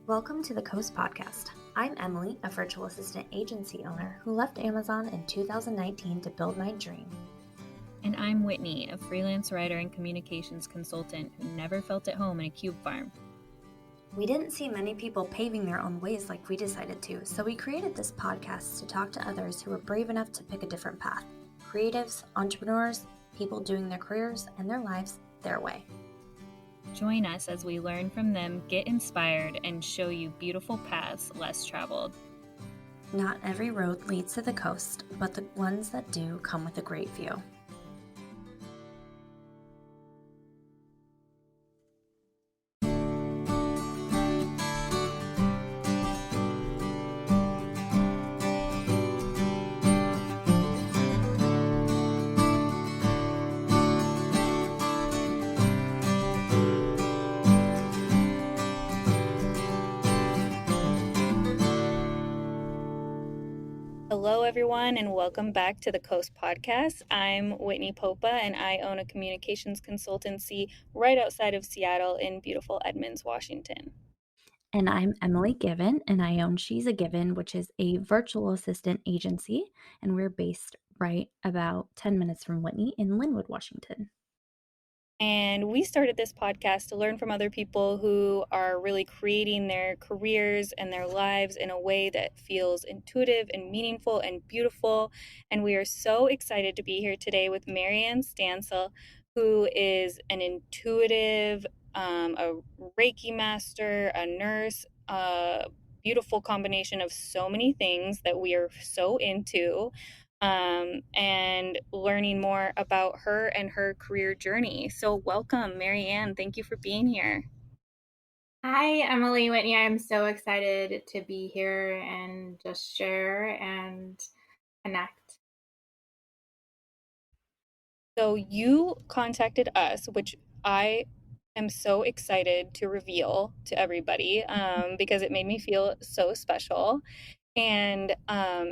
Welcome to the Coast Podcast. I'm Emily, a virtual assistant agency owner who left Amazon in 2019 to build my dream. And I'm Whitney, a freelance writer and communications consultant who never felt at home in a cube farm. We didn't see many people paving their own ways like we decided to, so we created this podcast to talk to others who were brave enough to pick a different path. Creatives, entrepreneurs, people doing their careers and their lives their way. Join us as we learn from them, get inspired, and show you beautiful paths less traveled. Not every road leads to the coast, but the ones that do come with a great view. Hello, everyone, and welcome back to the Coast Podcast. I'm Whitney Popa, and I own a communications consultancy right outside of Seattle in beautiful Edmonds, Washington. And I'm Emily Given, and I own She's a Given, which is a virtual assistant agency, and we're based right about 10 minutes from Whitney in Lynnwood, Washington. And we started this podcast to learn from other people who are really creating their careers and their lives in a way that feels intuitive and meaningful and beautiful. And we are so excited to be here today with Ann Stancel, who is an intuitive, a Reiki master, a nurse, a beautiful combination of so many things that we are so into. And learning more about her and her career journey. So welcome, Ann. Thank you for being here. Hi, Emily, Whitney. I'm so excited to be here and just share and connect. So you contacted us, which I am so excited to reveal to everybody because it made me feel so special. And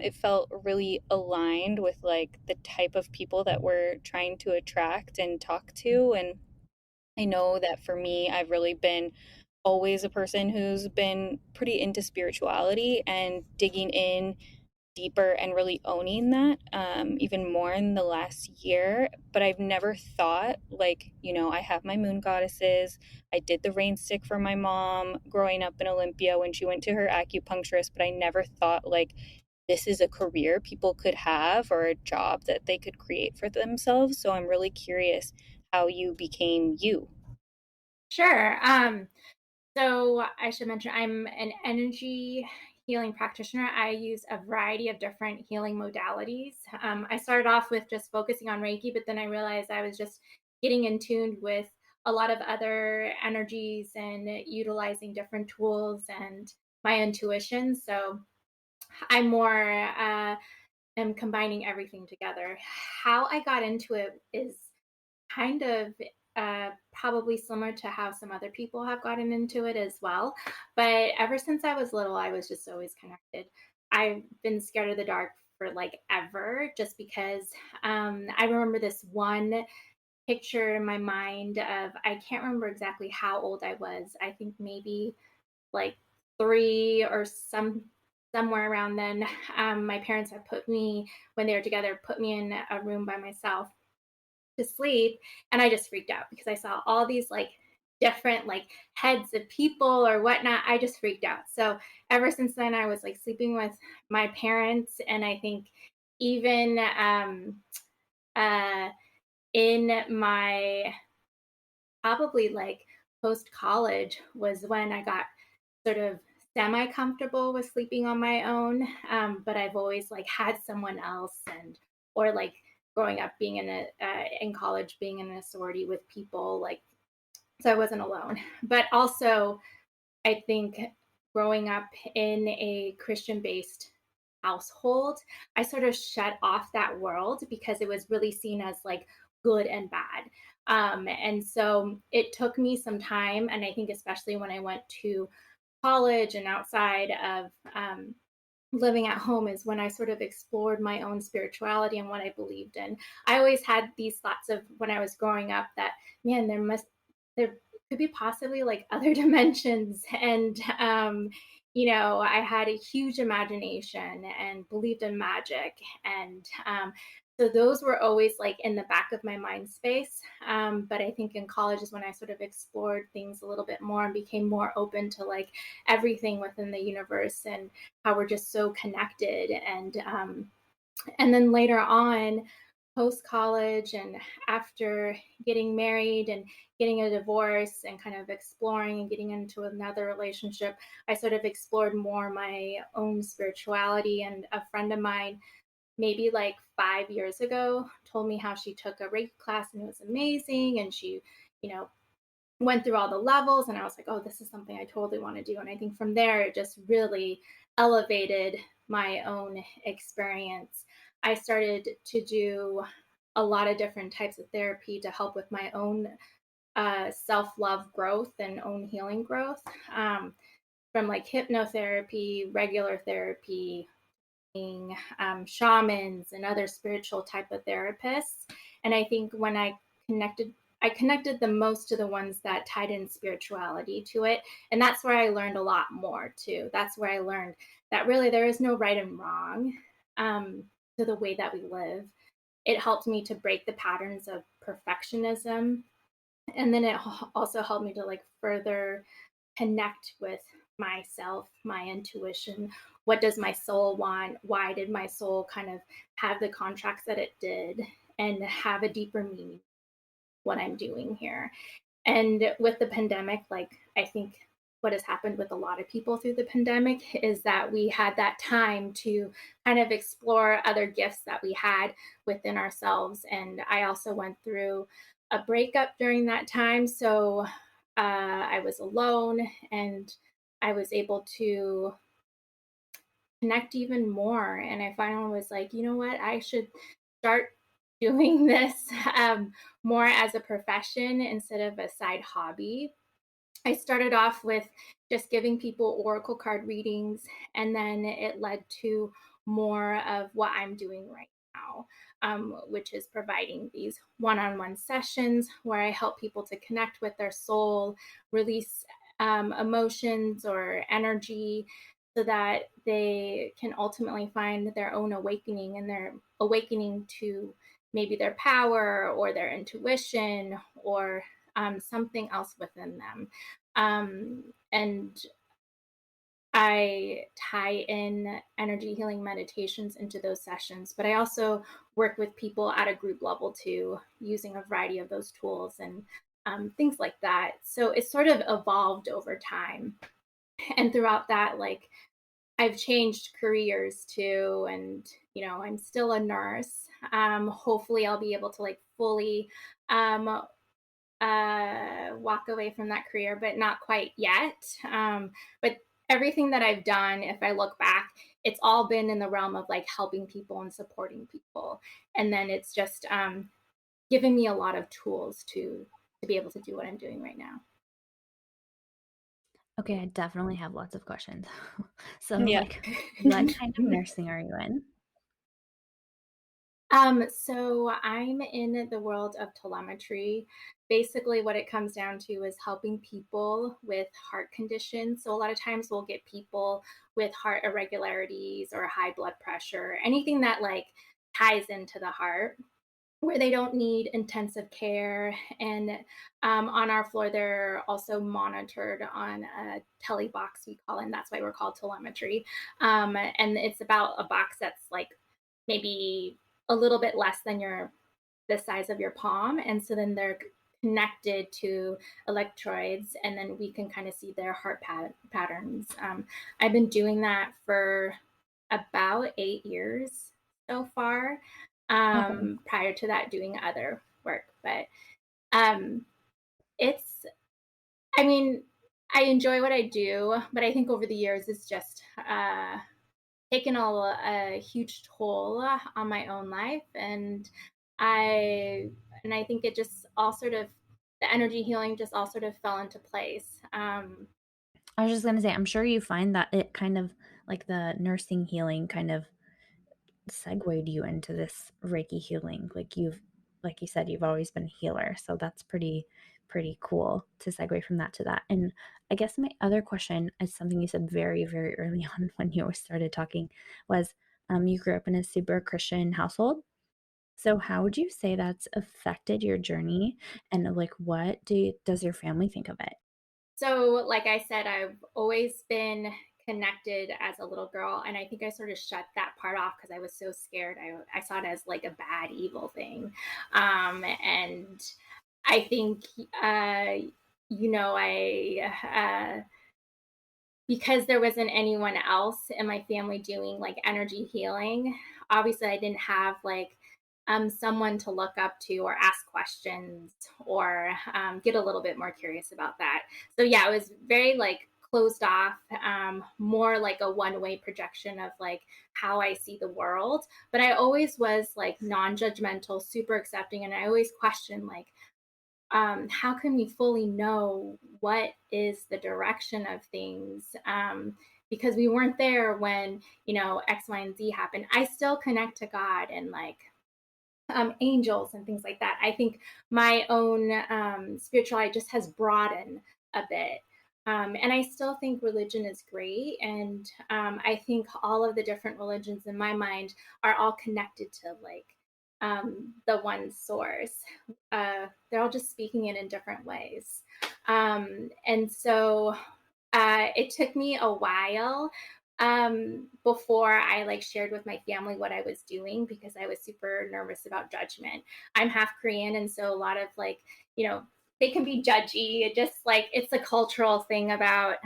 it felt really aligned with like the type of people that we're trying to attract and talk to. And I know that for me, I've really been always a person who's been pretty into spirituality and digging in deeper and really owning that even more in the last year. But I've never thought, like, I have my moon goddesses. I did the rain stick for my mom growing up in Olympia when she went to her acupuncturist, but I never thought, like, this is a career people could have or a job that they could create for themselves. So I'm really curious how you became you. Sure. So I should mention I'm an energy healing practitioner. I use a variety of different healing modalities. I started off with just focusing on Reiki, but then I realized I was just getting in tune with a lot of other energies and utilizing different tools and my intuition. So I'm more am combining everything together. How I got into it is kind of probably similar to how some other people have gotten into it as well. But ever since I was little, I was just always connected. I've been scared of the dark for like ever, just because I remember this one picture in my mind of, I can't remember exactly how old I was. I think maybe like 3 or somewhere around then. My parents had put me, when they were together, put me in a room by myself to sleep, and I just freaked out because I saw all these like different like heads of people or whatnot. I just freaked out. So ever since then, I was like sleeping with my parents, and I think even in my probably like post college was when I got sort of semi comfortable with sleeping on my own. But I've always like had someone else, and or like growing up being in college, being in a sorority with people, like, so I wasn't alone. But also, I think growing up in a Christian based household, I sort of shut off that world because it was really seen as like good and bad. And so it took me some time. And I think, especially when I went to college and outside of living at home, is when I sort of explored my own spirituality and what I believed in. I always had these thoughts of when I was growing up that, man, there could be possibly like other dimensions. And, I had a huge imagination and believed in magic. And so those were always like in the back of my mind space. But I think in college is when I sort of explored things a little bit more and became more open to like everything within the universe and how we're just so connected. And then later on, post college and after getting married and getting a divorce and kind of exploring and getting into another relationship, I sort of explored more my own spirituality. And a friend of mine, maybe like 5 years ago, told me how she took a Reiki class and it was amazing. And she, you know, went through all the levels. And I was like, oh, this is something I totally want to do. And I think from there, it just really elevated my own experience. I started to do a lot of different types of therapy to help with my own self love growth and own healing growth, from like hypnotherapy, regular therapy, shamans, and other spiritual type of therapists. And I think when I connected the most to the ones that tied in spirituality to it. And that's where I learned a lot more too. That's where I learned that really there is no right and wrong, to the way that we live. It helped me to break the patterns of perfectionism. And then it also helped me to like further connect with myself, my intuition. What does my soul want? Why did my soul kind of have the contracts that it did and have a deeper meaning what I'm doing here? And with the pandemic, like I think what has happened with a lot of people through the pandemic is that we had that time to kind of explore other gifts that we had within ourselves. And I also went through a breakup during that time. So I was alone and I was able to connect even more. And I finally was like, you know what? I should start doing this more as a profession instead of a side hobby. I started off with just giving people oracle card readings, and then it led to more of what I'm doing right now, which is providing these one on one sessions where I help people to connect with their soul, release emotions or energy so that they can ultimately find their own awakening and their awakening to maybe their power or their intuition or something else within them. And I tie in energy healing meditations into those sessions, but I also work with people at a group level too, using a variety of those tools and things like that. So it's sort of evolved over time. And throughout that, like I've changed careers too, and I'm still a nurse. Hopefully, I'll be able to like fully um, walk away from that career, but not quite yet. But everything that I've done, if I look back, it's all been in the realm of like helping people and supporting people, and then it's just given me a lot of tools to be able to do what I'm doing right now. Okay, I definitely have lots of questions. So, Yeah. like, what kind of nursing are you in? So I'm in the world of telemetry. Basically, what it comes down to is helping people with heart conditions. So a lot of times we'll get people with heart irregularities or high blood pressure, anything that like ties into the heart where they don't need intensive care. And on our floor, they're also monitored on a telebox, we call it, and that's why we're called telemetry. And it's about a box that's like maybe a little bit less than the size of your palm. And so then they're connected to electrodes, and then we can kind of see their heart patterns. I've been doing that for about 8 years so far, Okay. prior to that doing other work. But um, it's, I mean, I enjoy what I do, but I think over the years it's just taken a huge toll on my own life, and I I think it just all sort of the energy healing just all sort of fell into place. I was just gonna say, I'm sure you find that it kind of like the nursing healing kind of segued you into this Reiki healing. Like you said, you've always been a healer, so that's pretty cool to segue from that to that. And I guess my other question is something you said very, very early on when you started talking was you grew up in a super Christian household. So how would you say that's affected your journey and like what does your family think of it? So, like I said, I've always been connected as a little girl, and I think I sort of shut that part off because I was so scared. I saw it as like a bad, evil thing, and I think, I because there wasn't anyone else in my family doing like energy healing. Obviously, I didn't have like someone to look up to or ask questions or get a little bit more curious about that. So yeah, it was very like closed off, more like a one-way projection of like how I see the world. But I always was like non-judgmental, super accepting, and I always questioned like, how can we fully know what is the direction of things, because we weren't there when X, Y, and Z happened. I still connect to God and like angels and things like that. I think my own spirituality just has broadened a bit. And I still think religion is great. And I think all of the different religions in my mind are all connected to like the one source. They're all just speaking it in different ways. And so it took me a while before I like shared with my family what I was doing because I was super nervous about judgment. I'm half Korean, and so a lot of like, you know, they can be judgy. It just like it's a cultural thing about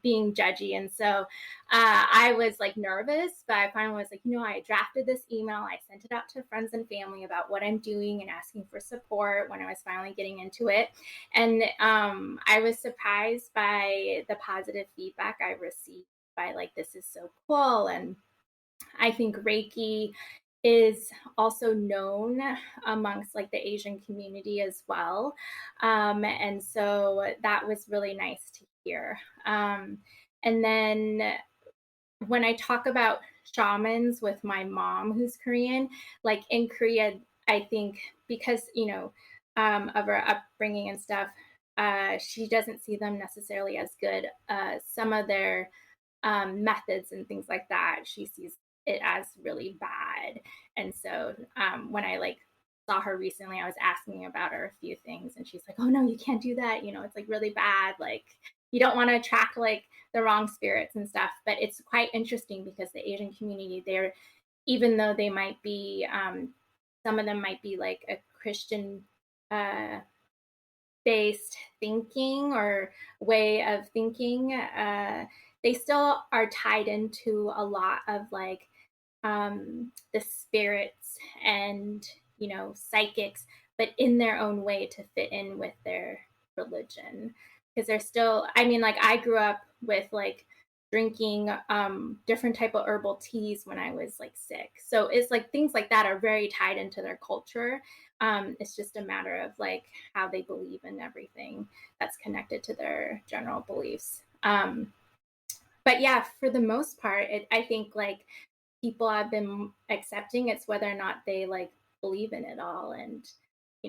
being judgy, and so I was like nervous. But I finally was like, I drafted this email. I sent it out to friends and family about what I'm doing and asking for support when I was finally getting into it. And I was surprised by the positive feedback I received by like, this is so cool. And I think Reiki is also known amongst like the Asian community as well. And so that was really nice to hear. And then when I talk about shamans with my mom, who's Korean, like in Korea, I think because, of her upbringing and stuff, she doesn't see them necessarily as good. Some of their methods and things like that, she sees it as really bad. And so when I like saw her recently, I was asking about her a few things, and she's like, "Oh no, you can't do that. It's like really bad. Like you don't want to attract like the wrong spirits and stuff." But it's quite interesting because the Asian community, they're even though they might be, some of them might be like a Christian uh, based thinking or way of thinking, they still are tied into a lot of like the spirits and psychics, but in their own way to fit in with their religion. Because they're still, I mean, like I grew up with like drinking different type of herbal teas when I was like sick. So it's like things like that are very tied into their culture. It's just a matter of like how they believe in everything that's connected to their general beliefs. But yeah, for the most part, I think like people have been accepting. It's whether or not they like believe in it all and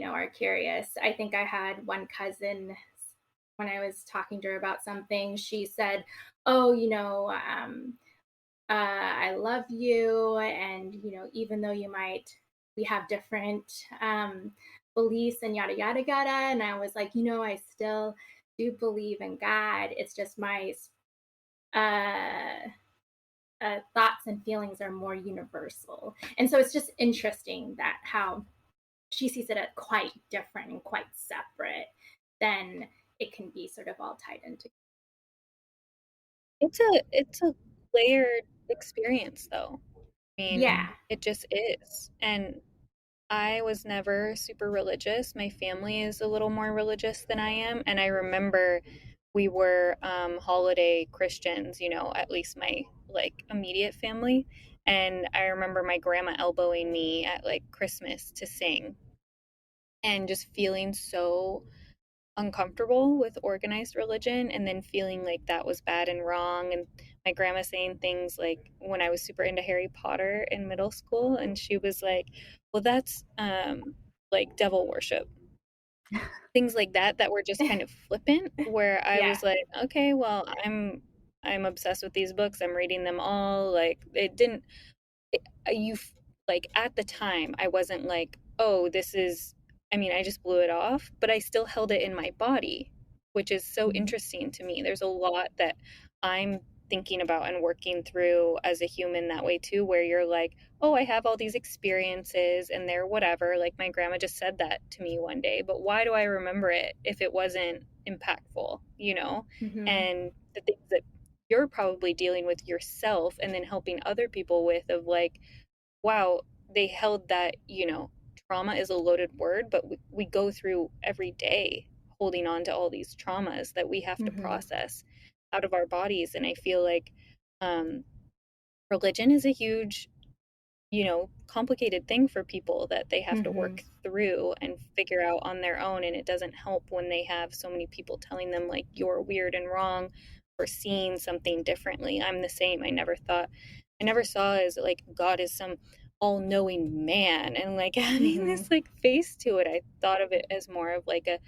are curious. I think I had one cousin when I was talking to her about something. She said, "Oh, I love you, and even though we have different beliefs and yada yada yada." And I was like, I still do believe in God. It's just my uh, thoughts and feelings are more universal. And so it's just interesting that how she sees it as quite different and quite separate than it can be sort of all tied into. It's a layered experience though. I mean, Yeah. it just is. And I was never super religious. My family is a little more religious than I am, and I remember we were holiday Christians, at least my like immediate family. And I remember my grandma elbowing me at like Christmas to sing and just feeling so uncomfortable with organized religion and then feeling like that was bad and wrong. And my grandma saying things like when I was super into Harry Potter in middle school, and she was like, well, that's like devil worship. things like that were just kind of flippant, where I Yeah. was like, okay, well, I'm obsessed with these books. I'm reading them all. Like it didn't it, you like at the time I wasn't like, oh, this is, I mean, I just blew it off, but I still held it in my body, which is so Mhm. interesting to me. There's a lot that I'm thinking about and working through as a human that way too, where you're like, oh, I have all these experiences and they're whatever. Like my grandma just said that to me one day, but why do I remember it if it wasn't impactful, you know? Mhm. And the things that you're probably dealing with yourself and then helping other people with, of like, wow, they held that, you know, trauma is a loaded word, but we go through every day holding on to all these traumas that we have to Mhm. process out of our bodies. And I feel like um, religion is a huge, you know, complicated thing for people that they have to Mhm. work through and figure out on their own. And it doesn't help when they have so many people telling them, like, you're weird and wrong for seeing something differently. I'm the same. I never saw as like God is some all knowing man and like having Mhm. this like face to it. I thought of it as more of like a,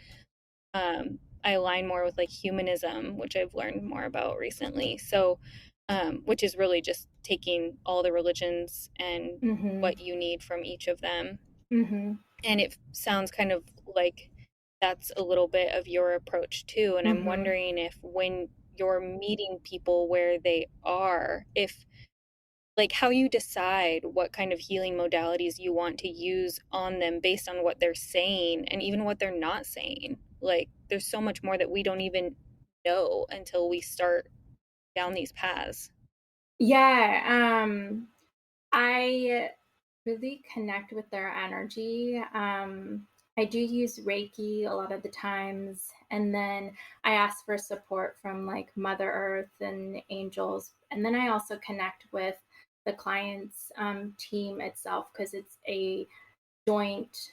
I align more with like humanism, which I've learned more about recently. So, which is really just taking all the religions and Mhm. what you need from each of them. Mhm. And it sounds kind of like that's a little bit of your approach too. And I'm Mhm. wondering if when you're meeting people where they are, if like how you decide what kind of healing modalities you want to use on them based on what they're saying and even what they're not saying. Like there's so much more that we don't even know until we start down these paths. Yeah, I really connect with their energy. I do use Reiki a lot of the times, and then I ask for support from like Mother Earth and angels. And then I also connect with the client's team itself because it's a joint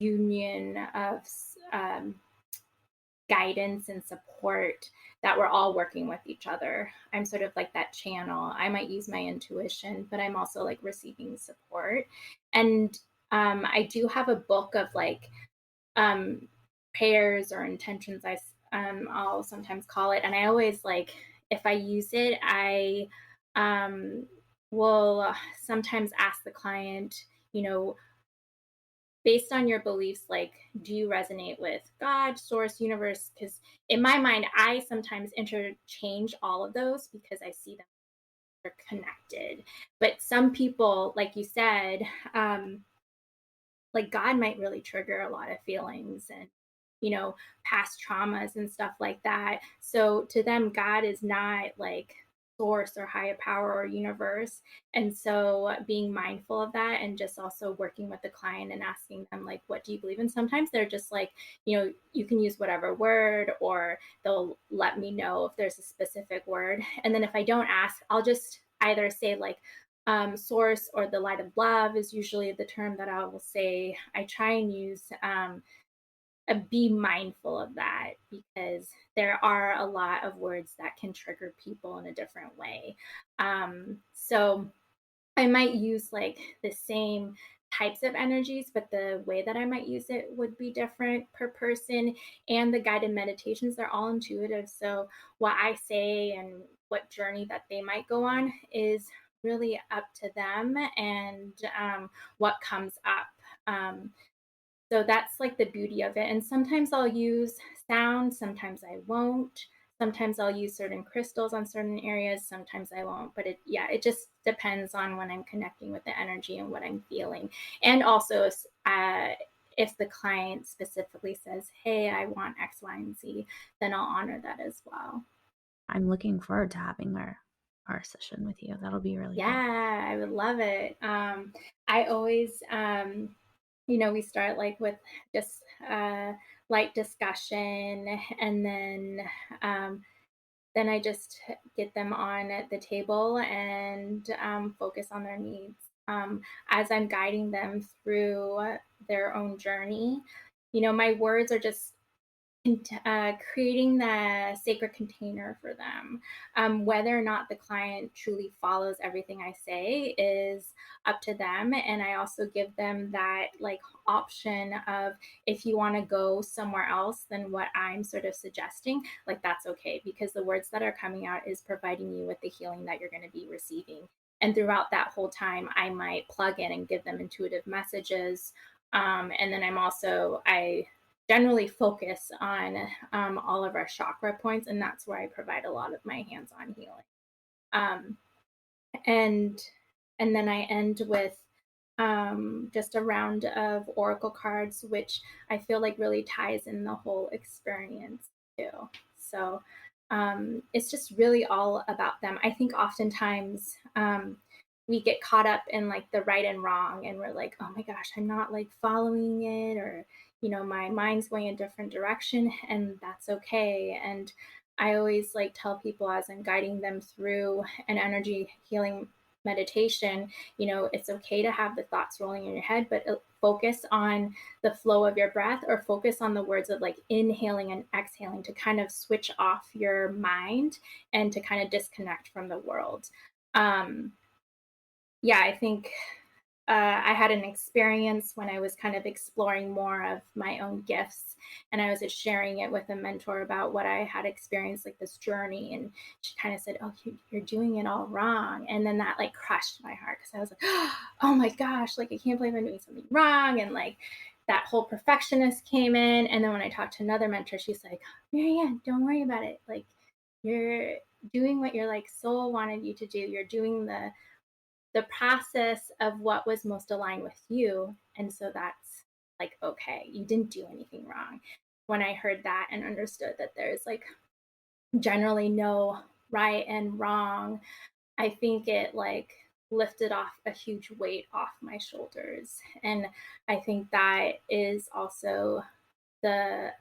union of guidance and support that we're all working with each other. I'm sort of like that channel. I might use my intuition, but I'm also like receiving support. And I do have a book of like um, prayers or intentions. I'll sometimes call it, and I always like if I use it, I um, will sometimes ask the client, you know, based on your beliefs, like, do you resonate with God, source, universe? Because in my mind, I sometimes interchange all of those because I see them are connected. But some people, like you said, like God might really trigger a lot of feelings and past traumas and stuff like that. So to them, God is not like source or higher power or universe. And so being mindful of that and just also working with the client and asking them like, what do you believe in? Sometimes they're just like, you can use whatever word, or they'll let me know if there's a specific word. And then if I don't ask, I'll just either say like source or the light of love is usually the term that I will say. I try and use be mindful of that because there are a lot of words that can trigger people in a different way. So I might use like the same types of energies, but the way that I might use it would be different per person. And the guided meditations, they're all intuitive. So what I say and what journey that they might go on is really up to them and what comes up. So that's like the beauty of it. And sometimes I'll use sound, sometimes I won't. Sometimes I'll use certain crystals on certain areas, sometimes I won't. But it just depends on when I'm connecting with the energy and what I'm feeling. And also, if the client specifically says, hey, I want X, Y, and Z, then I'll honor that as well. I'm looking forward to having our session with you. That'll be really fun. Yeah, I would love it. I always, we start like with just light discussion, and then I just get them on at the table and focus on their needs as I'm guiding them through their own journey. My words are just creating the sacred container for them. Whether or not the client truly follows everything I say is up to them. And I also give them that like option of, if you want to go somewhere else than what I'm sort of suggesting, like that's okay, because the words that are coming out is providing you with the healing that you're going to be receiving. And throughout that whole time, I might plug in and give them intuitive messages. And then I generally focus on all of our chakra points, and that's where I provide a lot of my hands-on healing. Um, and and then I end with just a round of oracle cards, which I feel like really ties in the whole experience too. So it's just really all about them. I think oftentimes we get caught up in like the right and wrong, and we're like, oh my gosh, I'm not like following it, or my mind's going a different direction, and that's okay. And I always like tell people, as I'm guiding them through an energy healing meditation, it's okay to have the thoughts rolling in your head, but focus on the flow of your breath, or focus on the words of like inhaling and exhaling, to kind of switch off your mind and to kind of disconnect from the world. Yeah, I think I had an experience when I was kind of exploring more of my own gifts, and I was just sharing it with a mentor about what I had experienced, like this journey. And she kind of said, "Oh, you're doing it all wrong." And then that like crushed my heart, because I was like, "Oh my gosh, like I can't believe I'm doing something wrong." And like that whole perfectionist came in. And then when I talked to another mentor, she's like, "Marianne, don't worry about it. Like you're doing what your like soul wanted you to do. You're doing the process of what was most aligned with you. And so that's like, okay, you didn't do anything wrong." When I heard that and understood that there's like generally no right and wrong, I think it like lifted off a huge weight off my shoulders. And I think that is also the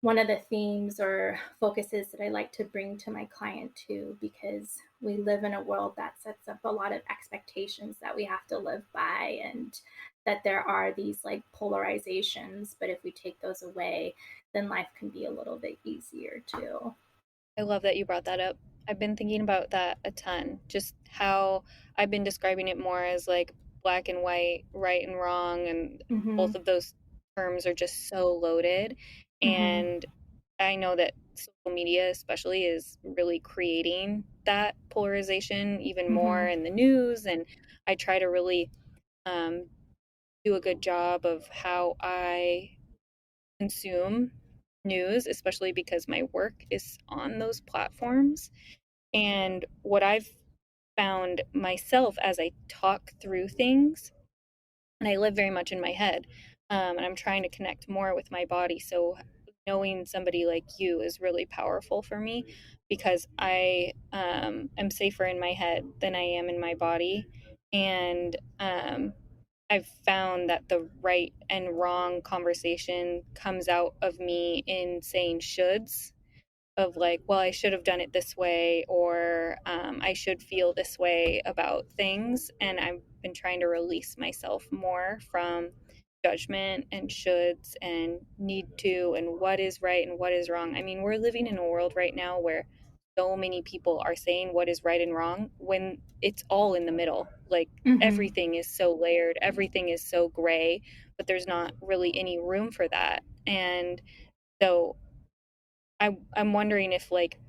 one of the themes or focuses that I like to bring to my client too, because we live in a world that sets up a lot of expectations that we have to live by, and that there are these like polarizations. But if we take those away, then life can be a little bit easier too. I love that you brought that up. I've been thinking about that a ton, just how I've been describing it more as like black and white, right and wrong, and Mm-hmm. both of those terms are just so loaded. Mm-hmm. And I know that social media, especially, is really creating that polarization even more Mm-hmm. in the news. And I try to really um, do a good job of how I consume news, especially because my work is on those platforms. And what I've found myself as I talk through things, and I live very much in my head, and I'm trying to connect more with my body. So knowing somebody like you is really powerful for me, because I am safer in my head than I am in my body. And I've found that the right and wrong conversation comes out of me in saying shoulds, of like, well, I should have done it this way, or I should feel this way about things. And I've been trying to release myself more from judgment and shoulds and need to, and what is right and what is wrong. I mean, we're living in a world right now where so many people are saying what is right and wrong when it's all in the middle. Like Mm-hmm. everything is so layered, everything is so gray, but there's not really any room for that. And so I'm wondering if like,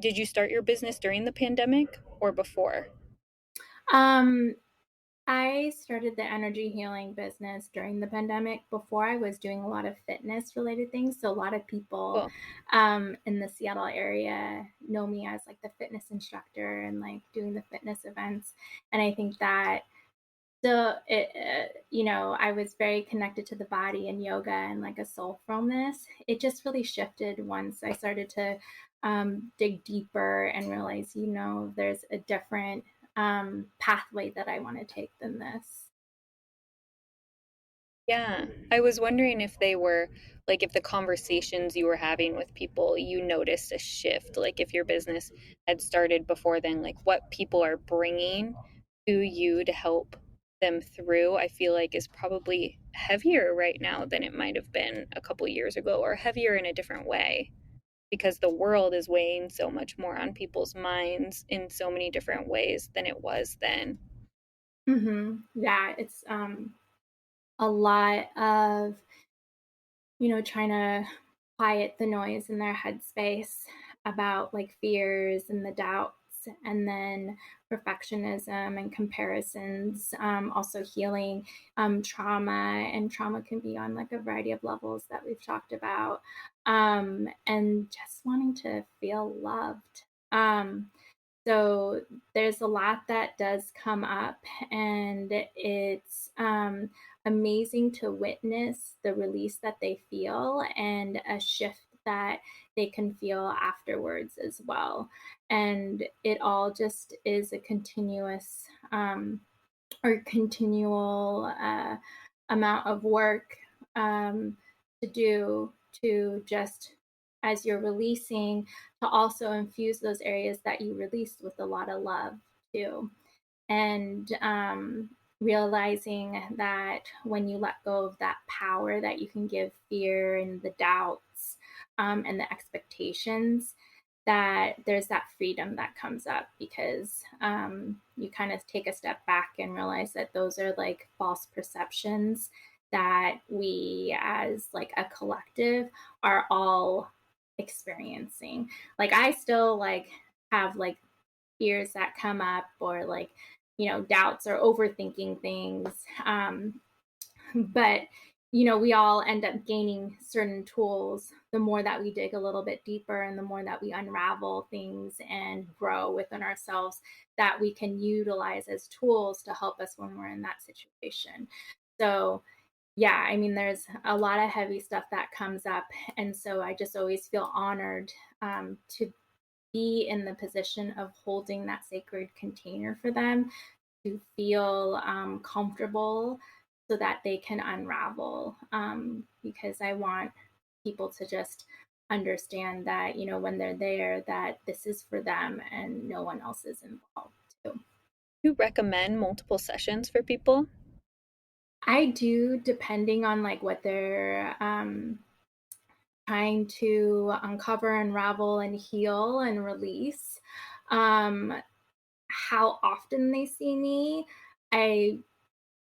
did you start your business during the pandemic or before? um I started the energy healing business during the pandemic. Before, I was doing a lot of fitness related things. So, a lot of people Cool. in the Seattle area know me as like the fitness instructor and like doing the fitness events. And I think that I was very connected to the body and yoga and like a soulfulness. It just really shifted once I started to dig deeper and realize, there's a different pathway that I want to take than this. Yeah, I was wondering if they were like, if the conversations you were having with people, you noticed a shift, like if your business had started before then, like what people are bringing to you to help. them through, I feel like is probably heavier right now than it might have been a couple years ago, or heavier in a different way, because the world is weighing so much more on people's minds in so many different ways than it was then. Yeah, it's a lot of, trying to quiet the noise in their headspace about like fears and the doubts, and then perfectionism and comparisons. Also healing trauma, and trauma can be on like a variety of levels that we've talked about, and just wanting to feel loved. So there's a lot that does come up, and it's amazing to witness the release that they feel and a shift that they can feel afterwards as well. And it all just is a continuous or continual amount of work to do, to just, as you're releasing, to also infuse those areas that you released with a lot of love too. And realizing that when you let go of that power that you can give fear and the doubts, and the expectations, that there's that freedom that comes up, because you kind of take a step back and realize that those are like false perceptions that we as like a collective are all experiencing. Like I still like have like fears that come up, or like, doubts or overthinking things. But we all end up gaining certain tools the more that we dig a little bit deeper, and the more that we unravel things and grow within ourselves, that we can utilize as tools to help us when we're in that situation. So yeah, I mean, there's a lot of heavy stuff that comes up, and so I just always feel honored to be in the position of holding that sacred container for them to feel comfortable, so that they can unravel. Because I want people to just understand that, when they're there, that this is for them and no one else is involved too. You recommend multiple sessions for people? I do, depending on like what they're trying to uncover, unravel, and heal and release. Um, how often they see me, I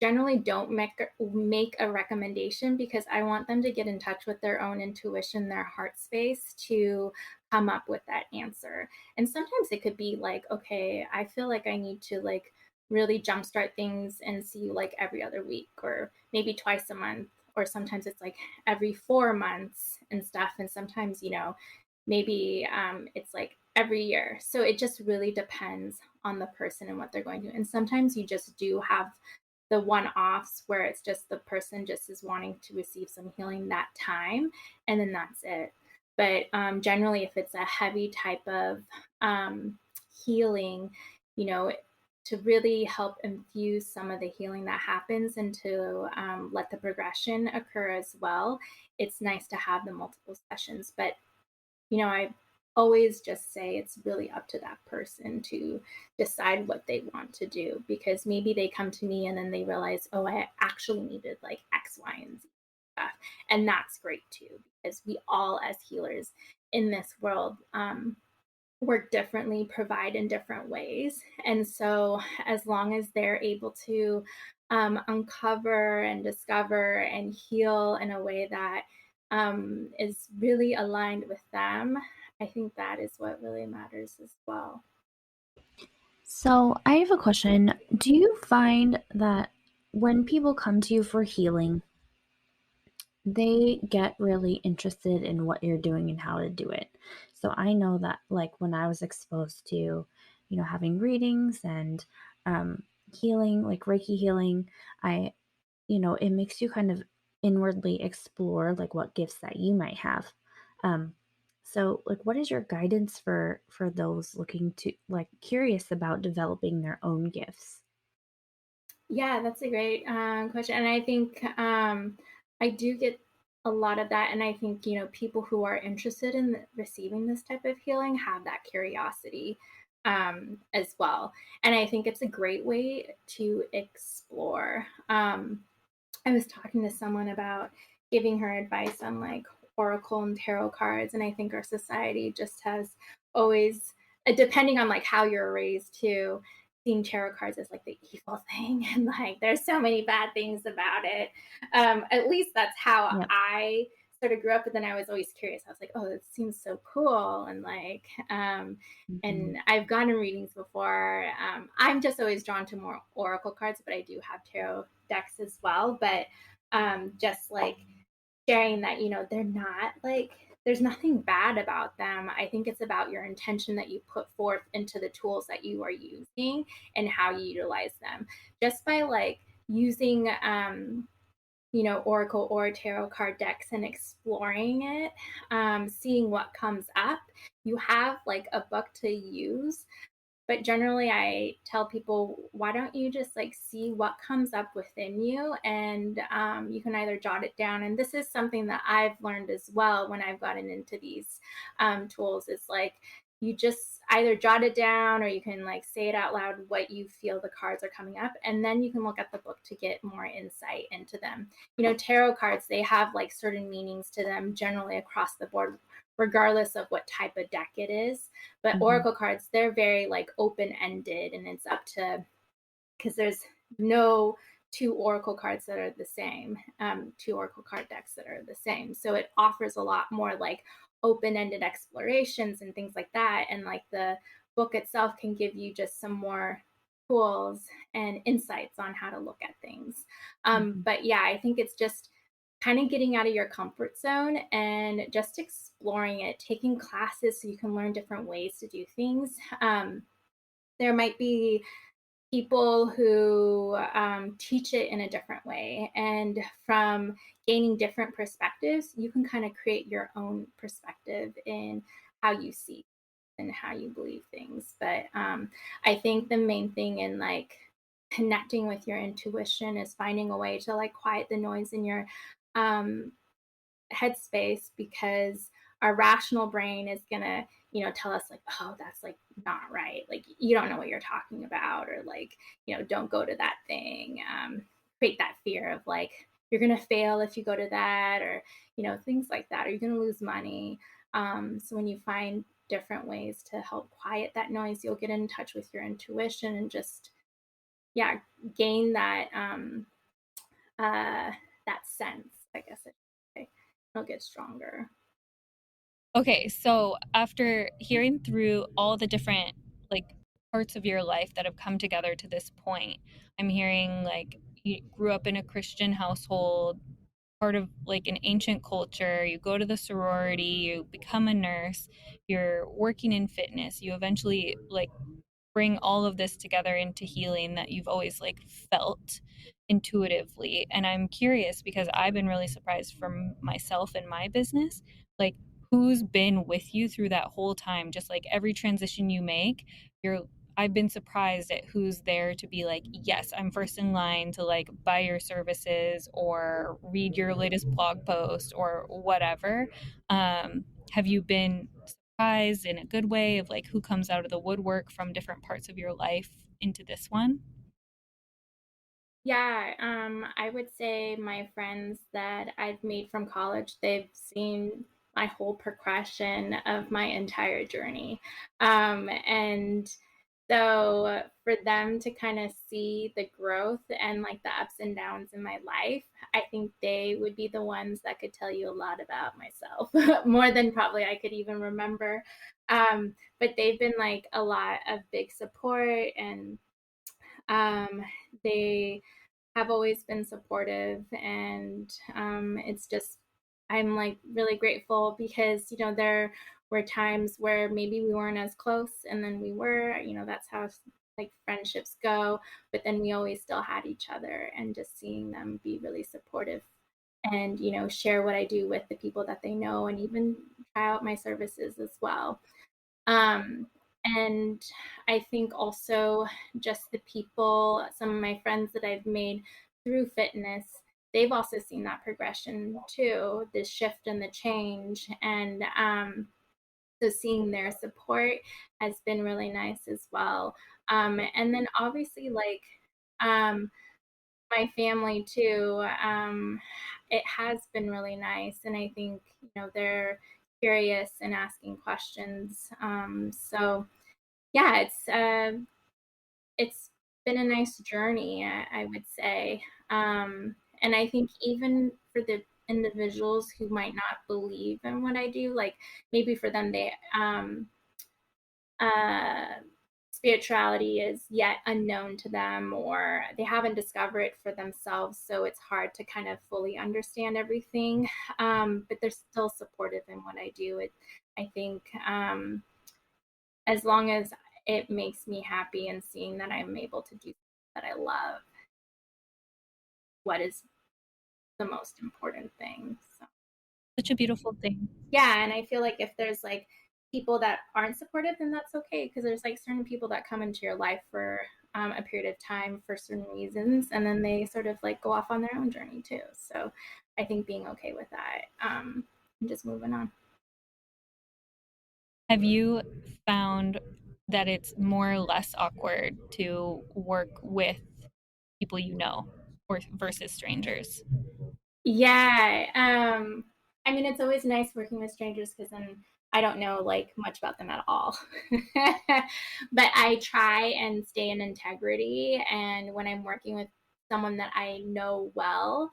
generally don't make a recommendation, because I want them to get in touch with their own intuition, their heart space, to come up with that answer. And sometimes it could be like, okay, I feel like I need to like really jumpstart things and see you like every other week, or maybe twice a month, or sometimes it's like every 4 months and stuff. And sometimes, maybe it's like every year. So it just really depends on the person and what they're going to. And sometimes you just do have the one-offs where it's just the person just is wanting to receive some healing that time, and then that's it. But generally, if it's a heavy type of healing, you know to really help infuse some of the healing that happens, and to let the progression occur as well, it's nice to have the multiple sessions. But I always just say it's really up to that person to decide what they want to do, because maybe they come to me and then they realize, oh, I actually needed like X, Y, and Z stuff. And that's great too, because we all, as healers in this world, work differently, provide in different ways. And so, as long as they're able to uncover and discover and heal in a way that is really aligned with them, I think that is what really matters as well. So, I have a question. Do you find that when people come to you for healing, they get really interested in what you're doing and how to do it? So, I know that, like, when I was exposed to, having readings and healing, like Reiki healing, it makes you kind of inwardly explore, like, what gifts that you might have. Um, so, like, what is your guidance for those looking to, like, curious about developing their own gifts? Yeah, that's a great question. And I think I do get a lot of that. And I think, people who are interested in receiving this type of healing have that curiosity. as well. And I think it's a great way to explore. I was talking to someone about giving her advice on like oracle and tarot cards, and I think our society just has always, depending on like how you're raised too, seeing tarot cards as like the evil thing, and like there's so many bad things about it. At least that's how Yep. I sort of grew up. But then I was always curious. I was like, oh, it seems so cool, and like, Mhm. and I've gone in readings before. I'm just always drawn to more oracle cards, but I do have tarot decks as well. But just like sharing that, they're not like, there's nothing bad about them. I think it's about your intention that you put forth into the tools that you are using and how you utilize them. Just by like using oracle or tarot card decks and exploring it, seeing what comes up, you have like a book to use. But generally I tell people, why don't you just like see what comes up within you, and you can either jot it down. And this is something that I've learned as well when I've gotten into these tools, is like you just either jot it down, or you can like say it out loud what you feel the cards are coming up, and then you can look at the book to get more insight into them. Tarot cards, they have like certain meanings to them generally across the board, regardless of what type of deck it is. But Mhm. oracle cards, they're very like open ended, and it's up to, because there's no two oracle cards that are the same, two oracle card decks that are the same. So it offers a lot more like open ended explorations and things like that. And like the book itself can give you just some more tools and insights on how to look at things. Mhm. But yeah, I think it's just kind of getting out of your comfort zone and just exploring it, taking classes so you can learn different ways to do things. There might be people who teach it in a different way. And from gaining different perspectives, you can kind of create your own perspective in how you see and how you believe things. But I think the main thing in like connecting with your intuition is finding a way to like quiet the noise in your um, headspace, because our rational brain is gonna tell us like, oh, that's like not right, like you don't know what you're talking about, or like don't go to that thing, create that fear of like you're gonna fail if you go to that, or things like that, or you're gonna lose money. So when you find different ways to help quiet that noise, you'll get in touch with your intuition and just, yeah, gain uh that sense, I guess I should say. It'll get stronger. Okay, so after hearing through all the different like parts of your life that have come together to this point, I'm hearing like you grew up in a Christian household, part of like an ancient culture, you go to the sorority, you become a nurse, you're working in fitness, you eventually like bring all of this together into healing that you've always like felt intuitively. And I'm curious because I've been really surprised from myself and my business, like who's been with you through that whole time, just like every transition you make, you're I've been surprised at who's there to be like, yes, I'm first in line to like buy your services or read your latest blog post or whatever. Have you been surprised in a good way of like who comes out of the woodwork from different parts of your life into this one? Yeah, I would say my friends that I've made from college, they've seen my whole progression of my entire journey. And so for them to kind of see the growth and like the ups and downs in my life, I think they would be the ones that could tell you a lot about myself, more than probably I could even remember. But they've been like a lot of big support, and um, they have always been supportive. And it's just, I'm like really grateful, because there were times where maybe we weren't as close, and then we were, that's how like friendships go. But then we always still had each other, and just seeing them be really supportive, and share what I do with the people that they know, and even try out my services as well. um, and I think also just the people, some of my friends that I've made through fitness, they've also seen that progression too, the shift and the change. And So seeing their support has been really nice as well. And then obviously, like, um, my family too, it has been really nice. And I think, they're curious and asking questions. So yeah, it's been a nice journey, I would say. And I think even for the individuals who might not believe in what I do, like maybe for them, uh, spirituality is yet unknown to them, or they haven't discovered it for themselves. So it's hard to kind of fully understand everything. But they're still supportive in what I do. I think, as long as it makes me happy and seeing that I'm able to do that I love, what is the most important thing. So Such a beautiful thing. yeah, and I feel like if there's like people that aren't supportive, then that's okay, because there's like certain people that come into your life for a period of time for certain reasons, and then they sort of like go off on their own journey too. So I think being okay with that, and just moving on. Have you found that it's more or less awkward to work with people you know or versus strangers? Yeah. I mean, it's always nice working with strangers because then I don't know like much about them at all. But I try and stay in integrity. And when I'm working with someone that I know well,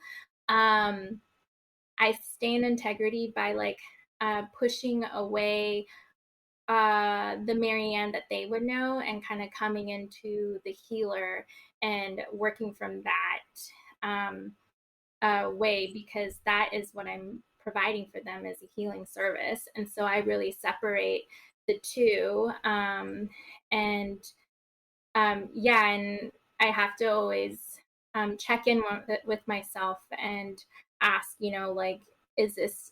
um, I stay in integrity by like pushing away the Marianne that they would know and kind of coming into the healer and working from that. Way, because that is what I'm providing for them as a healing service. And so I really separate the two. And Yeah, and I have to always check in with myself and ask, like, is this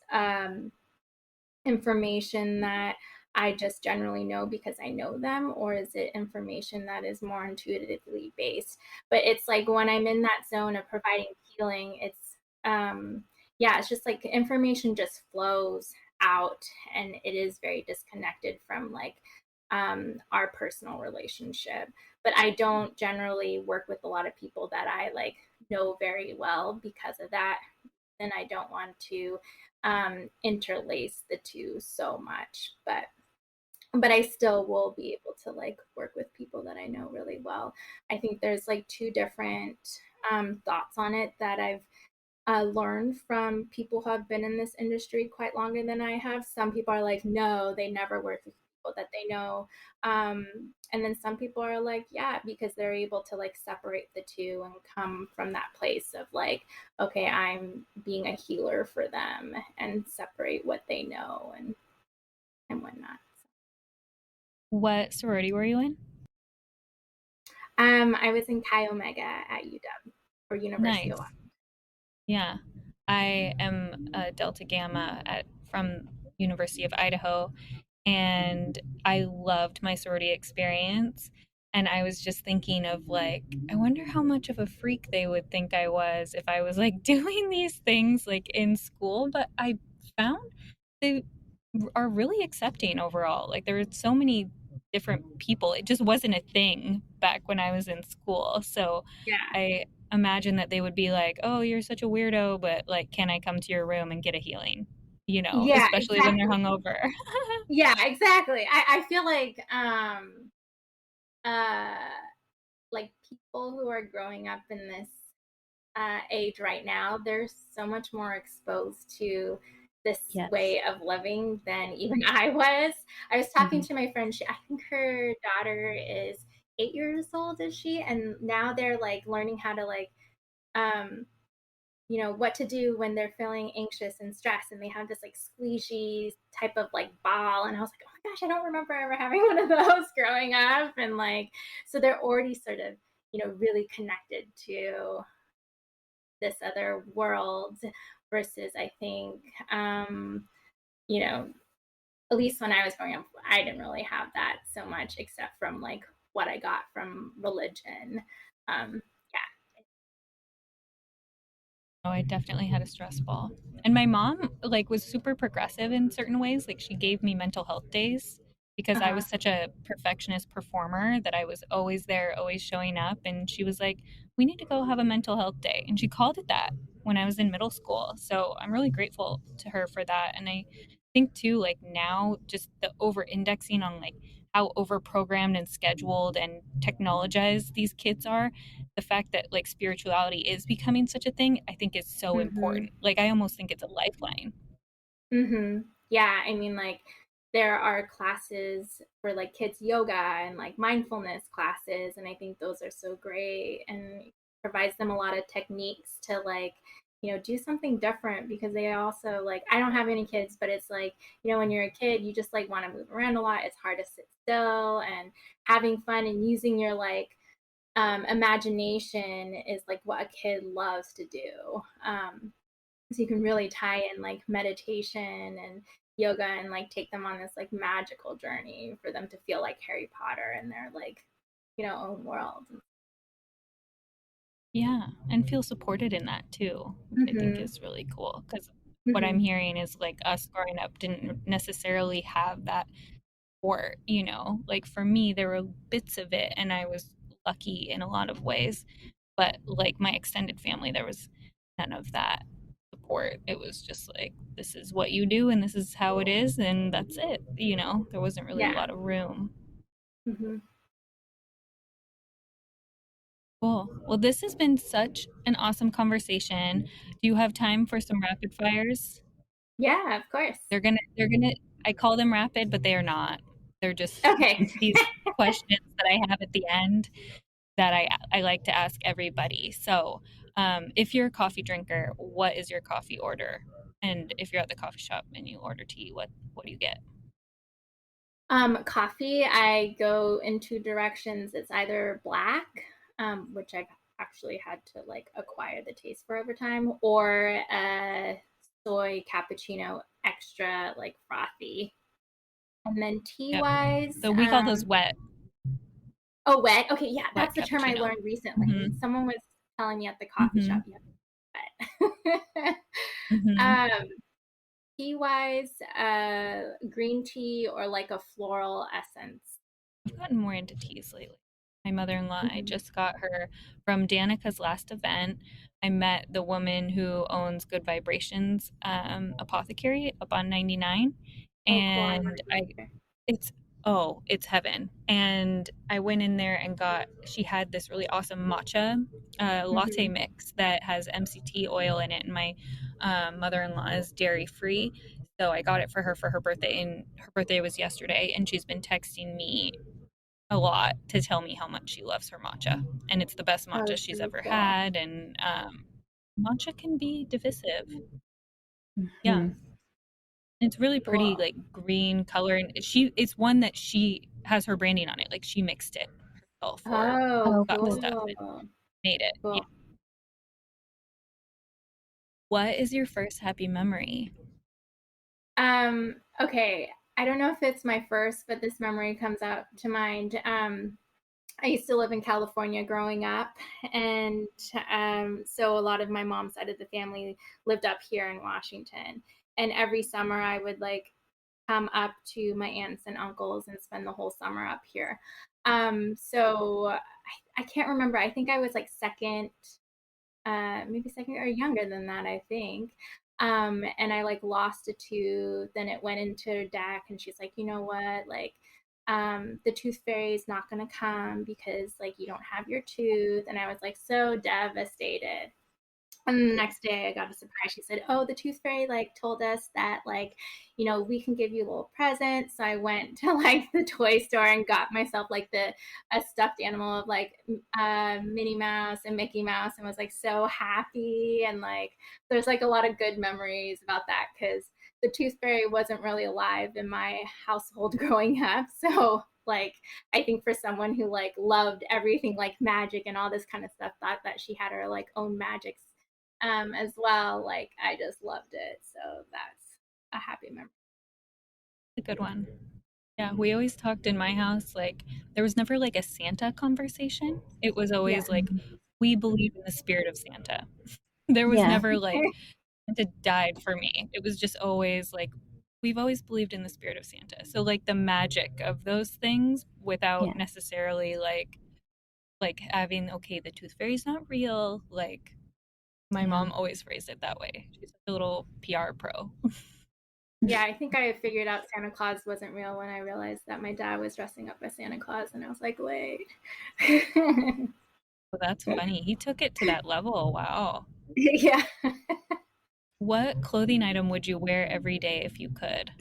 information that I just generally know because I know them, or is it information that is more intuitively based? But it's like when I'm in that zone of providing healing, yeah, it's just like information just flows out, and it is very disconnected from like our personal relationship. But I don't generally work with a lot of people that I like know very well because of that. And I don't want to interlace the two so much. But I still will be able to like work with people that I know really well. I think there's like two different thoughts on it that I've learned from people who have been in this industry quite longer than I have. Some people are like, no, they never work with people that they know. Um, and then some people are like, yeah, because they're able to like separate the two and come from that place of like, okay, I'm being a healer for them and separate what they know and whatnot. What sorority were you in? I was in Chi Omega at UW or University of Nice. Washington. Yeah. I am a Delta Gamma from University of Idaho, and I loved my sorority experience. And I was just thinking of like, I wonder how much of a freak they would think I was if I was like doing these things like in school. But I found they are really accepting overall. Like there were so many different people. It just wasn't a thing back when I was in school. So Yeah. I imagine that they would be like, "Oh, you're such a weirdo, but like, can I come to your room and get a healing?" You know, Yeah, especially when they're exactly. hungover. Yeah, exactly. I feel uh like people who are growing up in this age right now, they're so much more exposed to this Yes. way of living than even I was. I was talking Mhm. to my friend. I think her daughter is 8 years old, is she? And now they're like learning how to like um, what to do when they're feeling anxious and stressed, and they have this like squeegee type of like ball. And I was like, oh my gosh, I don't remember ever having one of those growing up. And like, so they're already sort of really connected to this other world, versus I think you know at least when I was growing up, I didn't really have that so much, except from like what I got from religion. um Oh, I definitely had a stress ball. And my mom like was super progressive in certain ways. Like she gave me mental health days because I Uh-huh. was such a perfectionist performer that I was always there, always showing up. And she was like, "We need to go have a mental health day." And she called it that when I was in middle school. So I'm really grateful to her for that. And I think too, like now, just the over indexing on like how over programmed and scheduled and technologized these kids are, the fact that like spirituality is becoming such a thing, I think is so Mm-hmm. important. Like I almost think it's a lifeline. Mm-hmm. Yeah, I mean, like there are classes for like kids yoga and like mindfulness classes, and I think those are so great and provides them a lot of techniques to like, do something different because they also like I don't have any kids, but it's like, when you're a kid, you just like want to move around a lot. It's hard to sit still and having fun and using your like imagination is like what a kid loves to do. So you can really tie in like meditation and yoga and like take them on this like magical journey for them to feel like Harry Potter in their like own world. Yeah, and feel supported in that too, which I think Mm-hmm. is really cool because what I'm Mm-hmm. hearing is like us growing up didn't necessarily have that support, you know? Like for me, there were bits of it and I was lucky in a lot of ways, but like my extended family, there was none of that support. It was just like, this is what you do and this is how it is and that's it, you know? There wasn't really a Yeah. lot of room. Mm-hmm. Cool. Well, this has been such an awesome conversation. Do you have time for some rapid fires? Yeah, of course. They're gonna, I call them rapid, but they are not. They're just Okay. these questions that I have at the end that I like to ask everybody. So, if you're a coffee drinker, what is your coffee order? And if you're at the coffee shop and you order tea, what do you get? Coffee, I go in two directions. It's either black, which I've actually had to like acquire the taste for over time, or a soy cappuccino extra like frothy. And then tea Yep. wise, So we call those wet, oh, wet. Okay, yeah, wet that's the term I cappuccino. learned recently. Mm-hmm. Someone was telling me at the coffee shop, Mm-hmm. yeah, wet. Mm-hmm. um, tea wise, green tea or like a floral essence. I've gotten more into teas lately. My mother-in-law, I Mhm. just got her from Danica's last event. I met the woman who owns Good Vibrations Apothecary up on 99, Oh, cool. I want and to go I there. it's it's heaven. And I went in there and got she had this really awesome matcha latte Mm-hmm. mix that has MCT oil in it, and my mother-in-law is dairy free. So I got it for her birthday, and her birthday was yesterday, and she's been texting me a lot to tell me how much she loves her matcha, and it's the best Oh, matcha that's she's really ever cool. had. And matcha can be divisive. Yeah, Hmm. it's really pretty, Cool. like green color, and it's one that she has her branding on it. Like she mixed it herself or Oh, got the stuff and cool. made it. Yeah. Cool. What is your first happy memory? Okay. I don't know if it's my first, but this memory comes out to mind. I used to live in California growing up, and so a lot of my mom's side of the family lived up here in Washington. And every summer, I would like come up to my aunts and uncles and spend the whole summer up here. So I can't remember. I think I was like second, maybe second or younger than that, I think. And I like lost a tooth, and it went into deck, and she's like, you know what, like, the tooth fairy is not gonna come because like you don't have your tooth. And I was like so devastated. And the next day I got a surprise. She said, "Oh, the tooth fairy like told us that like, we can give you a little present." So I went to like the toy store and got myself like the a stuffed animal of like Minnie Mouse and Mickey Mouse, and was like so happy. And like there's like a lot of good memories about that because the tooth fairy wasn't really alive in my household growing up. So like I think for someone who like loved everything like magic and all this kind of stuff, thought that she had her like own magic as well. Like I just loved it. So that's a happy memory. A good one. Yeah, we always talked in my house like there was never like a Santa conversation. It was Yeah. always like we believe in the spirit of Santa. There was Yeah. never like Santa died for me. It was just always like we've always believed in the spirit of Santa. So like the magic of those things without Yeah. necessarily like having okay, the tooth fairy's not real. Like my Yeah. mom always phrased it that way. She's a little PR pro. Yeah, I think I figured out Santa Claus wasn't real when I realized that my dad was dressing up as Santa Claus, and I was like, wait. Well, that's funny. He took it to that level. Wow. Yeah. What clothing item would you wear every day if you could?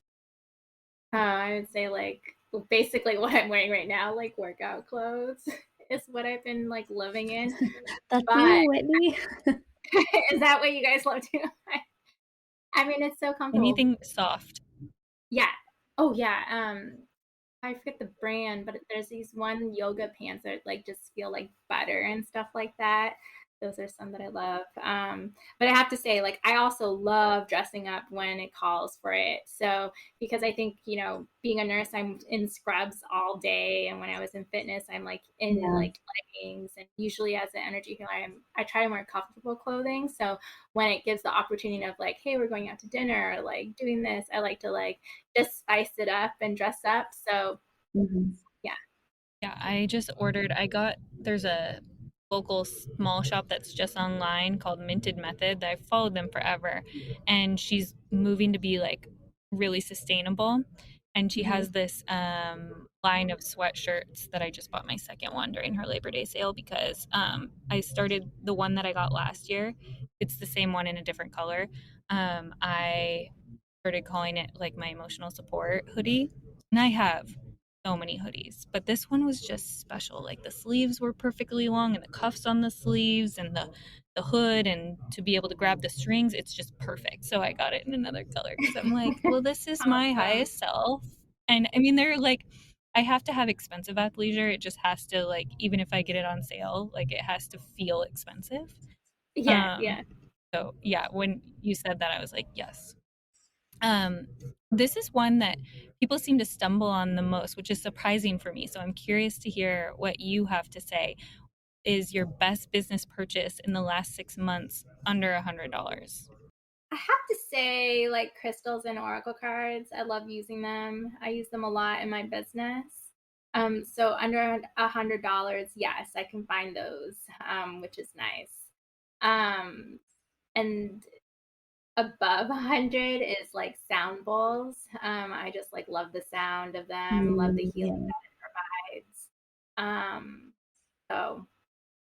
I would say like basically what I'm wearing right now, like workout clothes, is what I've been like living in. That's But you, Whitney. is that what you guys love to? I mean, it's so comfortable. Anything soft. Yeah. Oh yeah. I forget the brand, but there's these one yoga pants that like just feel like butter and stuff like that. Those are some that I love. But I have to say, like, I also love dressing up when it calls for it. So, because I think, being a nurse, I'm in scrubs all day. And when I was in fitness, I'm like in Yeah. like leggings. And usually as an energy healer, I try to wear comfortable clothing. So when it gives the opportunity of like, hey, we're going out to dinner, or like doing this, I like to like just spice it up and dress up. So Mhm. yeah. Yeah, I just ordered. There's a local small shop that's just online called Minted Method. I've followed them forever. And she's moving to be like really sustainable. And she Mhm. has this line of sweatshirts that I just bought my second one during her Labor Day sale because I started the one that I got last year. It's the same one in a different color. I started calling it like my emotional support hoodie. And I have so many hoodies, but this one was just special. Like the sleeves were perfectly long and the cuffs on the sleeves and the hood and to be able to grab the strings, it's just perfect. So I got it in another color because I'm like, well, this is my Awesome. highest self. And I mean, they're like, I have to have expensive athleisure. It just has to like, even if I get it on sale, like it has to feel expensive. Yeah, Um, yeah. so yeah, when you said that, I was like, yes. Um, this is one that people seem to stumble on the most, which is surprising for me. So I'm curious to hear what you have to say. Is your best business purchase in the last 6 months under $100? I have to say, like crystals and oracle cards, I love using them. I use them a lot in my business. So under $100, yes, I can find those, which is nice. Um, and above 100 is like sound bowls. I just like love the sound of them, love the healing Yeah. that it provides. So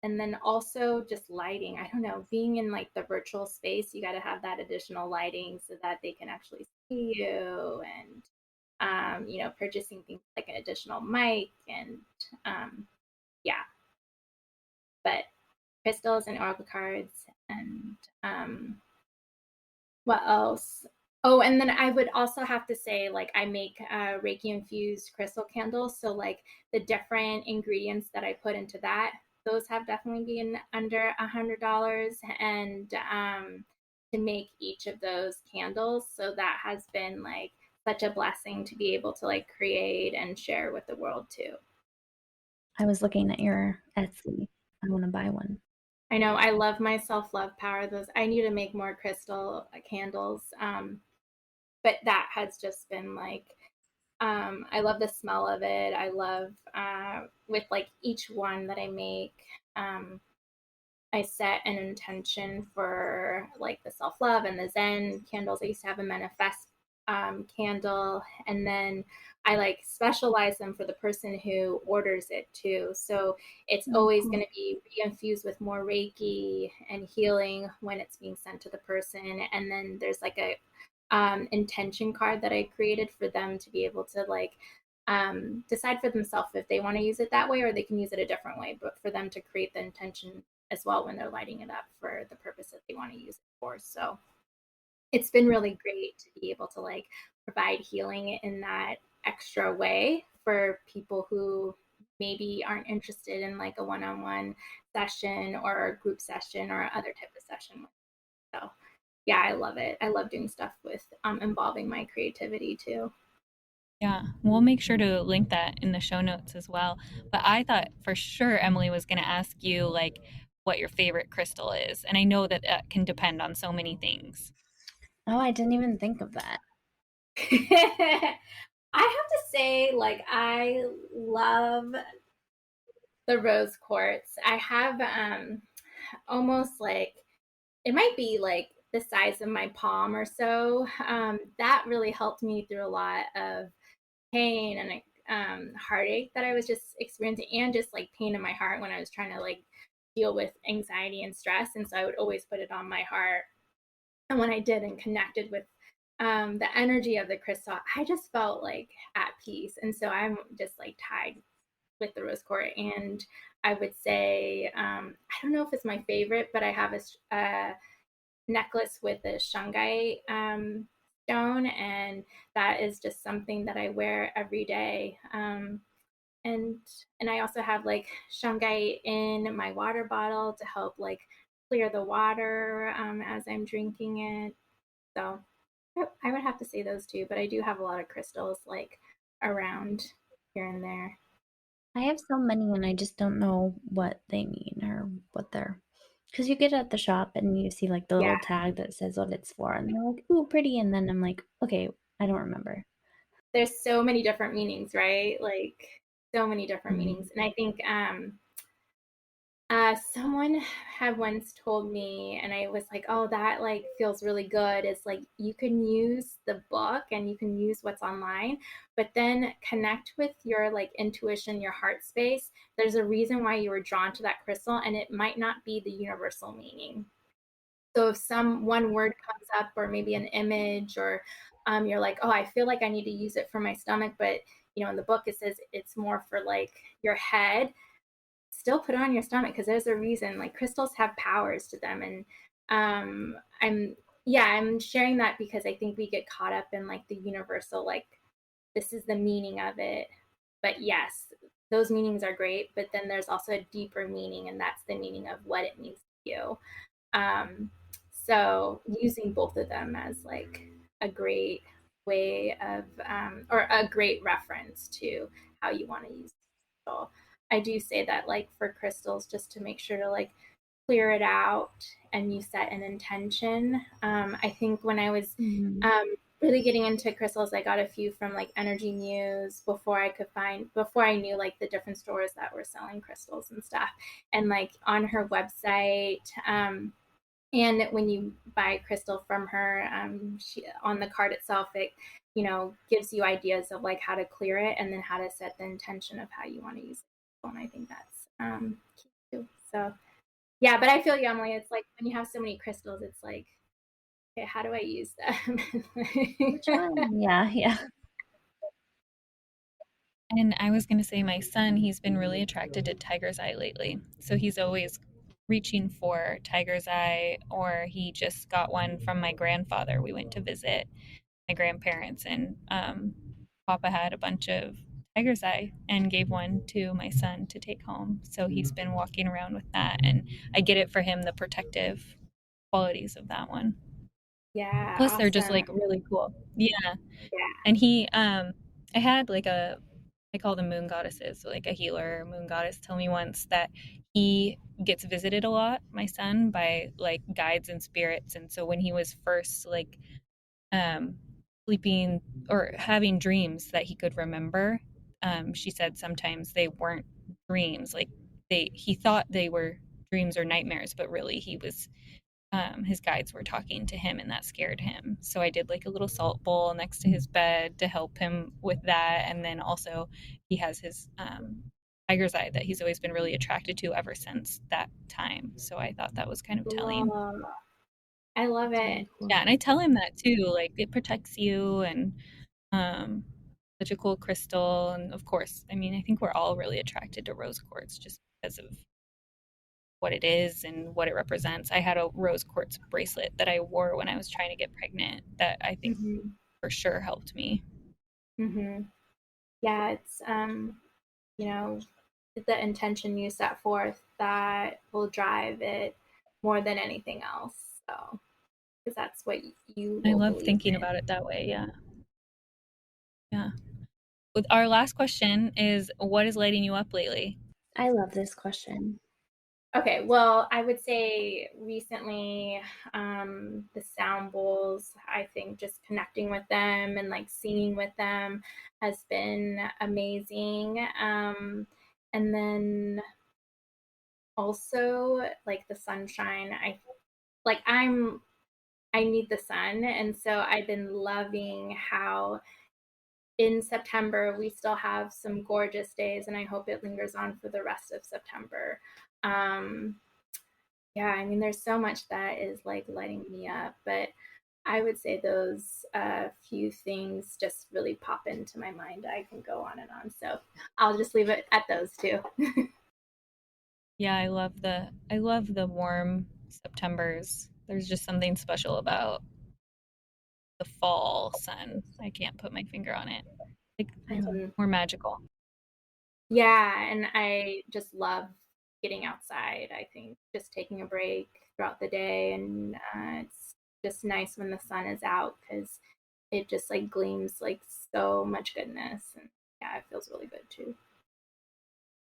and then also just lighting. I don't know, being in like the virtual space, you got to have that additional lighting so that they can actually see you, and purchasing things like an additional mic, and yeah. But crystals and oracle cards, and what else? Oh, and then I would also have to say, like, I make Reiki infused crystal candles. So, like, the different ingredients that I put into that, those have definitely been under $100. And to make each of those candles. So, that has been like such a blessing to be able to like create and share with the world too. I was looking at your Etsy. I want to buy one. I know I love my self love power. Those I need to make more crystal candles. But that has just been like I love the smell of it. I love with like each one that I make, um, I set an intention for like the self love and the Zen candles. I used to have a manifest candle, and then I like specialize them for the person who orders it too. So it's Oh, always cool. going to be re-infused with more Reiki and healing when it's being sent to the person. And then there's like a intention card that I created for them to be able to like decide for themselves if they want to use it that way or they can use it a different way, but for them to create the intention as well when they're lighting it up for the purpose that they want to use it for. So it's been really great to be able to like provide healing in that extra way for people who maybe aren't interested in like a one-on-one session or a group session or other type of session. So yeah, I love it. I love doing stuff with involving my creativity too. Yeah, we'll make sure to link that in the show notes as well. But I thought for sure Emily was going to ask you, like, what your favorite crystal is. And I know that that can depend on so many things. Oh, I didn't even think of that. I have to say, like, I love the rose quartz. I have almost like, it might be like the size of my palm or so. That really helped me through a lot of pain and heartache that I was just experiencing, and just like pain in my heart when I was trying to like deal with anxiety and stress. And so I would always put it on my heart. And when I did and connected with the energy of the crystal, I just felt like at peace. And so I'm just like tied with the rose quartz. And I would say, I don't know if it's my favorite, but I have a necklace with a shungite stone, and that is just something that I wear every day. And and I also have like shungite in my water bottle to help like clear the water as I'm drinking it. So I would have to say those two, but I do have a lot of crystals like around here and there. I have so many and I just don't know what they mean or what they're. Because you get at the shop and you see like the Yeah, little tag that says what it's for, and they're like, ooh, pretty. And then I'm like, okay, I don't remember. there's so many different meanings, right? Like so many different Mhm. meanings. And I think someone had once told me, and I was like, "Oh, that like feels really good." It's like you can use the book and you can use what's online, but then connect with your like intuition, your heart space. There's a reason why you were drawn to that crystal, and it might not be the universal meaning. So if some one word comes up, or maybe an image, or you're like, "Oh, I feel like I need to use it for my stomach," but in the book it says it's more for like your head, still put it on your stomach, because there's a reason. Like crystals have powers to them. And I'm yeah, I'm sharing that because I think we get caught up in like the universal, like this is the meaning of it. But yes, those meanings are great, but then there's also a deeper meaning, and that's the meaning of what it means to you. um so using both of them as like a great way of or a great reference to how you want to use it. I do say that like for crystals, just to make sure to like clear it out and you set an intention. I think when I was Mhm. really getting into crystals, I got a few from like Energy Muse before I knew like the different stores that were selling crystals and stuff. And like on her website, and when you buy crystal from her, she, on the card itself, it gives you ideas of like how to clear it, and then how to set the intention of how you want to use it. And I think that's key too. So yeah, but I feel you, Emily. It's like when you have so many crystals, it's like, okay, how do I use them? Which one? Yeah, yeah. And I was going to say, my son, he's been really attracted to tiger's eye lately. So he's always reaching for tiger's eye, or he just got one from my grandfather. We went to visit my grandparents, and Papa had a bunch of tiger's eye and gave one to my son to take home. So he's been walking around with that, and I get it for him, the protective qualities of that one. Yeah, Plus, they're just awesome. like really cool. Yeah. Yeah. And I had like I call them moon goddesses, so like a healer, moon goddess, tell me once that he gets visited a lot, my son, by like guides and spirits. And so when he was first like um, sleeping or having dreams that he could remember, she said sometimes they weren't dreams. Like he thought they were dreams or nightmares, but really he was his guides were talking to him, and that scared him. So I did like a little salt bowl next to his bed to help him with that. And then also, he has his tiger's eye that he's always been really attracted to ever since that time. So I thought that was kind of telling. Cool. I love That's it. really cool. Yeah, and I tell him that too. Like it protects you, and um, such a cool crystal. And of course, I mean, I think we're all really attracted to rose quartz just because of what it is and what it represents. I had a rose quartz bracelet that I wore when I was trying to get pregnant that I think Hmm. for sure helped me. Hmm. Yeah, it's you know, the intention you set forth that will drive it more than anything else. So, because that's what you I will love believe thinking in. about it that way. Yeah. Yeah. With our last question is, what is lighting you up lately? I love this question. Okay, well, I would say recently, the sound bowls, I think just connecting with them and like singing with them has been amazing. And then also like the sunshine, I need the sun. And so I've been loving how in September we still have some gorgeous days, and I hope it lingers on for the rest of September. Um, Yeah, I mean, there's so much that is like lighting me up, but I would say those few things just really pop into my mind. I can go on and on. So I'll just leave it at those two. Yeah, I love the warm Septembers. There's just something special about the fall sun. I can't put my finger on it. Like, I don't know, Mhm. more magical. Yeah, and I just love getting outside. I think just taking a break throughout the day, and it's just nice when the sun is out because it just like gleams like so much goodness, and yeah, it feels really good too.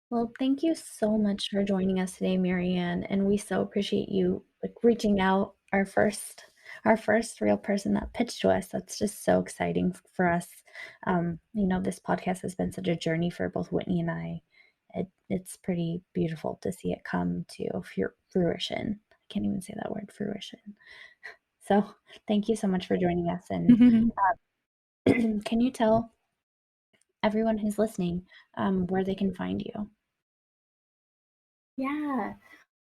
Well, thank you so much for joining us today, Marianne, and we so appreciate you like reaching out, our first real person that pitched to us. That's just so exciting for us. This podcast has been such a journey for both Whitney and I. It's pretty beautiful to see it come to fruition. I can't even say that word, fruition. So, thank you so much for joining us. And can you tell everyone who's listening where they can find you? Yeah.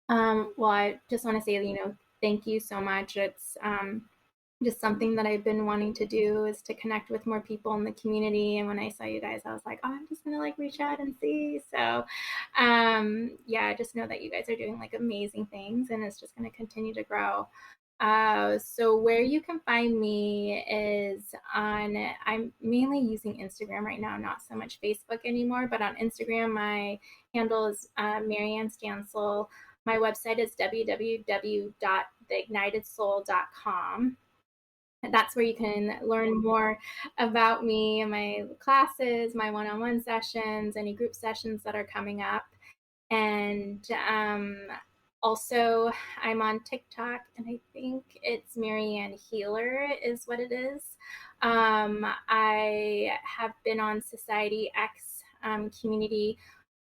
Well, I just want to say, thank you so much. It's just something that I've been wanting to do is to connect with more people in the community. And when I saw you guys, I was like, oh, I'm just gonna like reach out and see. So, yeah, just know that you guys are doing like amazing things, and it's just gonna continue to grow. So where you can find me is I'm mainly using Instagram right now, not so much Facebook anymore, but on Instagram, my handle is Ann Stancel. My website is www.theignitedsoul.com. And that's where you can learn more about me and my classes, my one-on-one sessions, any group sessions that are coming up. And also, I'm on TikTok, and I think it's Marianne Healer is what it is. I have been on Society X community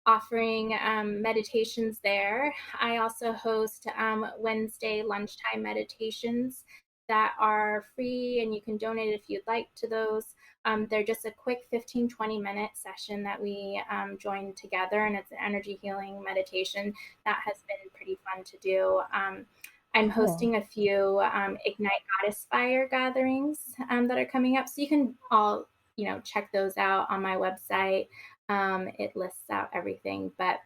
offering meditations there. I also host Wednesday lunchtime meditations that are free, and you can donate if you'd like to those. They're just a quick 15-20 minute session that we join together, and it's an energy healing meditation that has been pretty fun to do. I'm Cool. hosting a few Ignite Goddess Fire gatherings that are coming up, so you can all check those out on my website. It lists out everything, but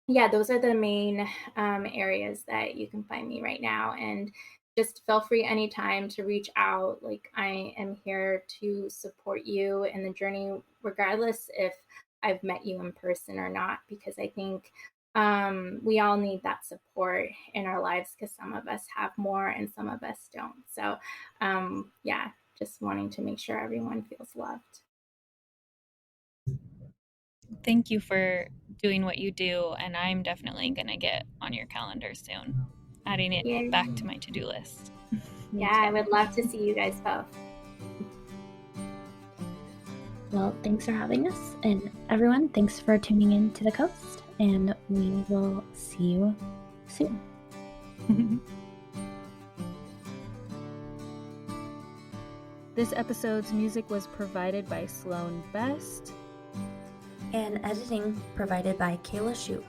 yeah, those are the main areas that you can find me right now. And just feel free anytime to reach out. Like, I am here to support you in the journey, regardless if I've met you in person or not, because I think we all need that support in our lives because some of us have more and some of us don't. So, yeah, just wanting to make sure everyone feels loved. Thank you for doing what you do, and I'm definitely going to get on your calendar soon, adding it Yeah, back to my to-do list. Me yeah, I too. would love to see you guys both. Well, thanks for having us. And everyone, thanks for tuning in to The Coast. And we will see you soon. This episode's music was provided by Sloan Best. And editing provided by Kayla Shute.